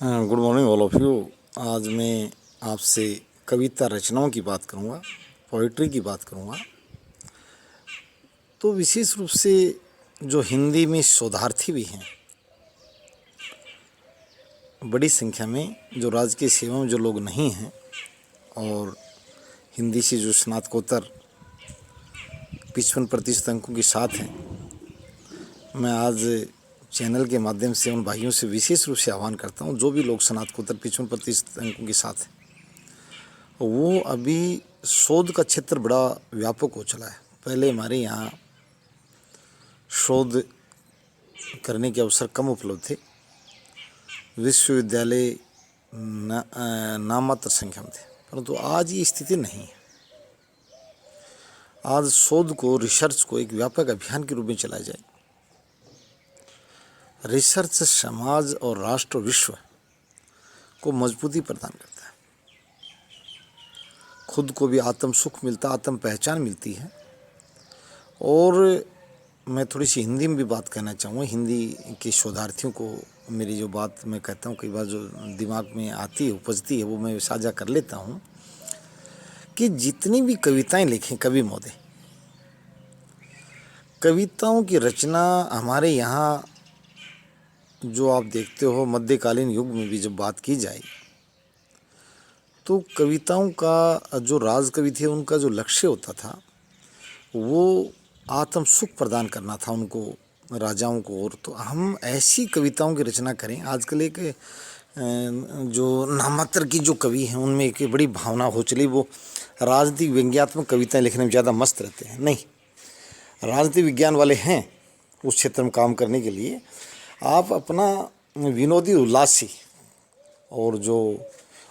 Good morning all of you. आज मैं आपसे कविता रचनाओं की बात करूँगा, पोइट्री की बात करूँगा। तो विशेष रूप से जो हिंदी में शोधार्थी भी हैं, बड़ी संख्या में जो राजकीय सेवा में जो लोग नहीं हैं और हिंदी से जो स्नातकोत्तर 55% अंकों के साथ हैं, मैं आज चैनल के माध्यम से उन भाइयों से विशेष रूप से आह्वान करता हूं, जो भी लोग स्नातकोत्तर 55% अंकों के साथ हैं, वो अभी शोध का क्षेत्र बड़ा व्यापक हो चला है। पहले हमारे यहाँ शोध करने के अवसर कम उपलब्ध थे, विश्वविद्यालय नामात्र संख्या में थे, परंतु आज ये स्थिति नहीं है। आज शोध को, रिसर्च को एक व्यापक अभियान के रूप में चलाया जाए। रिसर्च समाज और राष्ट्र विश्व को मजबूती प्रदान करता है, खुद को भी आत्म सुख मिलता, आत्म पहचान मिलती है। और मैं थोड़ी सी हिंदी में भी बात करना चाहूँगा। हिंदी के शोधार्थियों को मेरी जो बात मैं कहता हूँ, कई बार जो दिमाग में आती है, उपजती है, वो मैं साझा कर लेता हूँ कि जितनी भी कविताएं लिखें कवि महोदय, कविताओं की रचना हमारे यहाँ जो आप देखते हो, मध्यकालीन युग में भी जब बात की जाए तो कविताओं का जो राज कवि थे, उनका जो लक्ष्य होता था वो आत्म सुख प्रदान करना था उनको, राजाओं को। और तो हम ऐसी कविताओं की रचना करें। आजकल एक जो नामात्र की जो कवि हैं, उनमें एक बड़ी भावना हो चली, वो राजनीतिक व्यंग्यात्मक कविताएं लिखने में ज़्यादा मस्त रहते हैं। नहीं, राजनीतिक विज्ञान वाले हैं उस क्षेत्र में काम करने के लिए। आप अपना विनोदी, उल्लासी और जो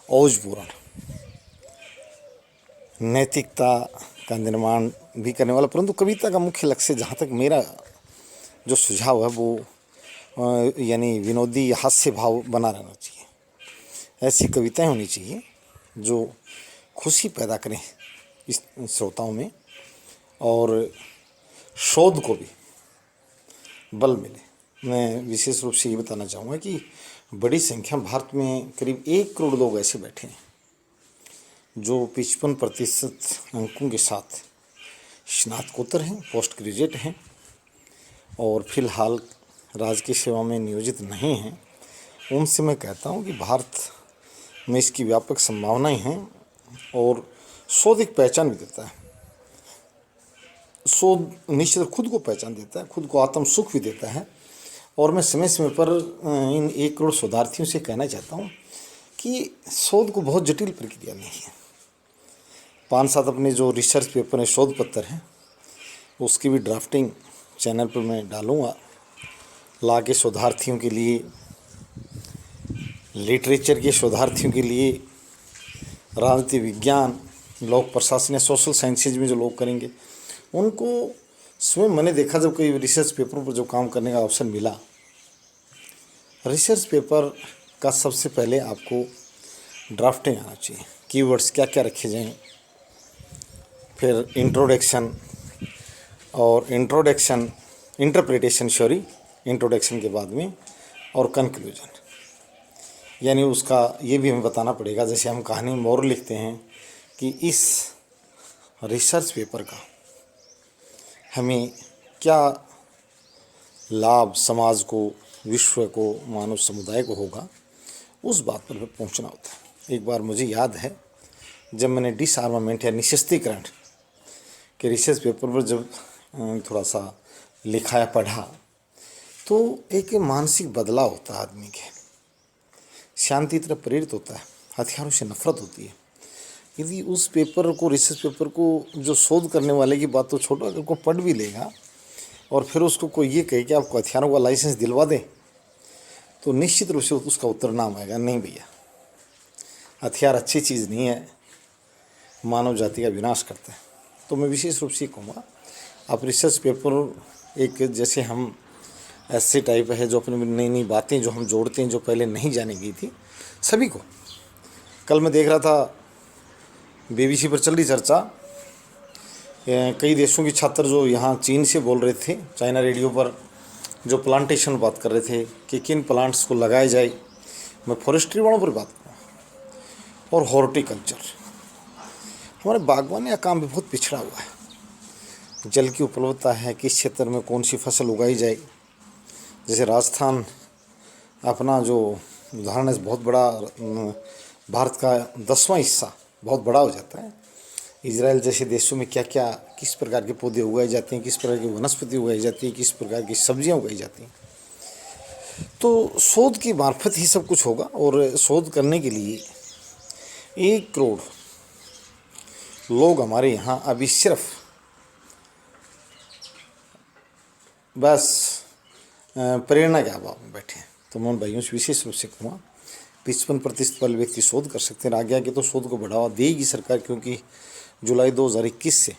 औजपूर्ण नैतिकता का निर्माण भी करने वाला, परंतु कविता का मुख्य लक्ष्य, जहाँ तक मेरा जो सुझाव है, वो यानी विनोदी, हास्य भाव बना रहना चाहिए। ऐसी कविताएं होनी चाहिए जो खुशी पैदा करें इस श्रोताओं में और शोध को भी बल मिले। मैं विशेष रूप से ये बताना चाहूँगा कि बड़ी संख्या भारत में करीब 1 करोड़ लोग ऐसे बैठे हैं जो 55% अंकों के साथ स्नातकोत्तर हैं, पोस्ट ग्रेजुएट हैं और फिलहाल राजकीय सेवा में नियोजित नहीं हैं। उनसे मैं कहता हूँ कि भारत में इसकी व्यापक संभावनाएं हैं और शोध एक पहचान भी देता है। शोध निश्चित खुद को पहचान देता है, खुद को आत्म सुख भी देता है। और मैं समय समय पर इन 1 करोड़ शोधार्थियों से कहना चाहता हूँ कि शोध को बहुत जटिल प्रक्रिया नहीं है। 5-7 अपने जो रिसर्च पेपर हैं, शोध पत्र हैं, उसकी भी ड्राफ्टिंग चैनल पर मैं डालूँगा, ला के शोधार्थियों के लिए, लिटरेचर के शोधार्थियों के लिए, राजनीति विज्ञान, लोक प्रशासन या सोशल साइंसेज में जो लोग करेंगे उनको। स्वयं मैंने देखा, जब कई रिसर्च पेपरों पर जो काम करने का अवसर मिला, रिसर्च पेपर का सबसे पहले आपको ड्राफ्टिंग आना चाहिए, कीवर्ड्स क्या क्या रखे जाएं, फिर इंट्रोडक्शन इंट्रोडक्शन के बाद में, और कंक्लूजन। यानी उसका ये भी हमें बताना पड़ेगा, जैसे हम कहानी में मोरल लिखते हैं कि इस रिसर्च पेपर का हमें क्या लाभ समाज को, विश्व को, मानव समुदाय को होगा, उस बात पर पहुंचना होता है। एक बार मुझे याद है, जब मैंने डिसआर्मामेंट या निशस्त्रीकरण के रिसर्च पेपर पर जब थोड़ा सा लिखा या पढ़ा, तो एक मानसिक बदलाव होता है आदमी के, शांति की तरफ प्रेरित होता है, हथियारों से नफरत होती है। यदि उस पेपर को, रिसर्च पेपर को, जो शोध करने वाले की बात तो छोड़ो, अगर को पढ़ भी लेगा और फिर उसको कोई ये कहे कि आपको हथियारों का लाइसेंस दिलवा दे, तो निश्चित रूप से उसका उत्तर नाम आएगा, नहीं भैया, हथियार अच्छी चीज़ नहीं है, मानव जाति का विनाश करता है। तो मैं विशेष रूप से कहूँगा, आप रिसर्च पेपर एक, जैसे हम ऐसे टाइप है जो अपनी नई नई बातें जो हम जोड़ते हैं, जो पहले नहीं जानी गई थी सभी को। कल मैं देख रहा था BBC पर चल रही चर्चा, कई देशों के छात्र जो यहाँ चीन से बोल रहे थे, चाइना रेडियो पर जो प्लांटेशन बात कर रहे थे कि किन प्लांट्स को लगाया जाए मैं फॉरेस्ट्री वालों पर बात करूँ और हॉर्टिकल्चर, हमारे बागवानी का काम भी बहुत पिछड़ा हुआ है। जल की उपलब्धता है, किस क्षेत्र में कौन सी फसल उगाई जाए। जैसे राजस्थान अपना जो उदाहरण है, बहुत बड़ा भारत का 10वां हिस्सा बहुत बड़ा हो जाता है। इजराइल जैसे देशों में क्या क्या किस प्रकार के पौधे उगाए जाते हैं, किस प्रकार की वनस्पति उगाई जाती है, किस प्रकार की सब्जियां उगाई जाती हैं। तो शोध की मार्फत ही सब कुछ होगा। और शोध करने के लिए 1 करोड़ लोग हमारे यहाँ अभी सिर्फ बस प्रेरणा के अभाव में बैठे हैं। तो मैं उन भाइयों से विशेष रूप से कहूँगा 55% वाले व्यक्ति शोध कर सकते हैं। आगे आगे तो शोध को बढ़ावा देगी सरकार, क्योंकि जुलाई 2021 से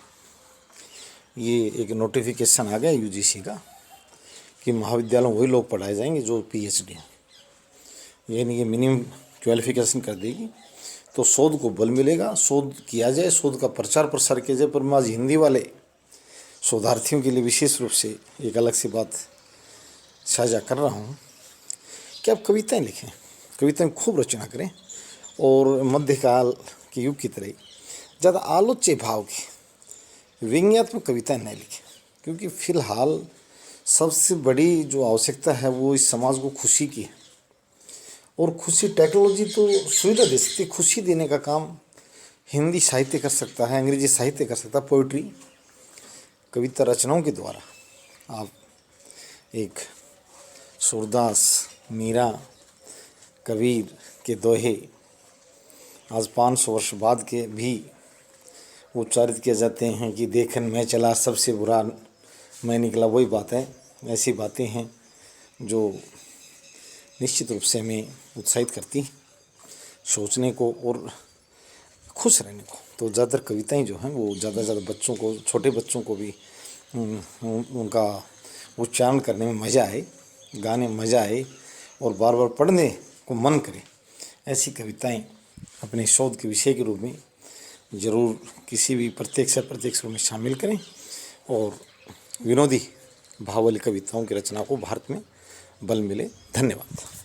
ये एक नोटिफिकेशन आ गया यूजीसी का कि महाविद्यालयों वही लोग पढ़ाए जाएंगे जो पीएचडी हैं, यानी कि मिनिमम क्वालिफिकेशन कर देगी। तो शोध को बल मिलेगा, शोध किया जाए, शोध का प्रचार प्रसार किया जाए। पर मैं आज हिंदी वाले शोधार्थियों के लिए विशेष रूप से एक अलग सी बात साझा कर रहा हूँ कि आप कविताएं लिखें, कविताएं खूब रचना करें और मध्यकाल के युग की तरह ज़्यादा आलोच्य भाव की व्यंग्यात्मक कविताएं नहीं लिखें, क्योंकि फ़िलहाल सबसे बड़ी जो आवश्यकता है वो इस समाज को खुशी की है। और खुशी टेक्नोलॉजी तो सुविधा दे सकती है, खुशी देने का काम हिंदी साहित्य कर सकता है, अंग्रेजी साहित्य कर सकता है। पोइट्री, कविता रचनाओं के द्वारा आप एक सूरदास, मीरा, कबीर के दोहे आज 500 वर्ष बाद के भी उच्चारित किए जाते हैं कि देखन मैं चला सबसे बुरा मैं निकला। वही बातें, ऐसी बातें हैं जो निश्चित रूप से हमें उत्साहित करती सोचने को और खुश रहने को। तो ज़्यादातर कविताएं जो हैं वो ज़्यादा से ज़्यादा बच्चों को, छोटे बच्चों को भी उनका उच्चारण करने में मज़ा आए, गाने में मज़ा आए और बार बार पढ़ने को मन करे, ऐसी कविताएं अपने शोध के विषय के रूप में ज़रूर किसी भी प्रत्यक्ष या अप्रत्यक्ष रूप में शामिल करें और विनोदी भाव वाली कविताओं की रचना को भारत में बल मिले। धन्यवाद।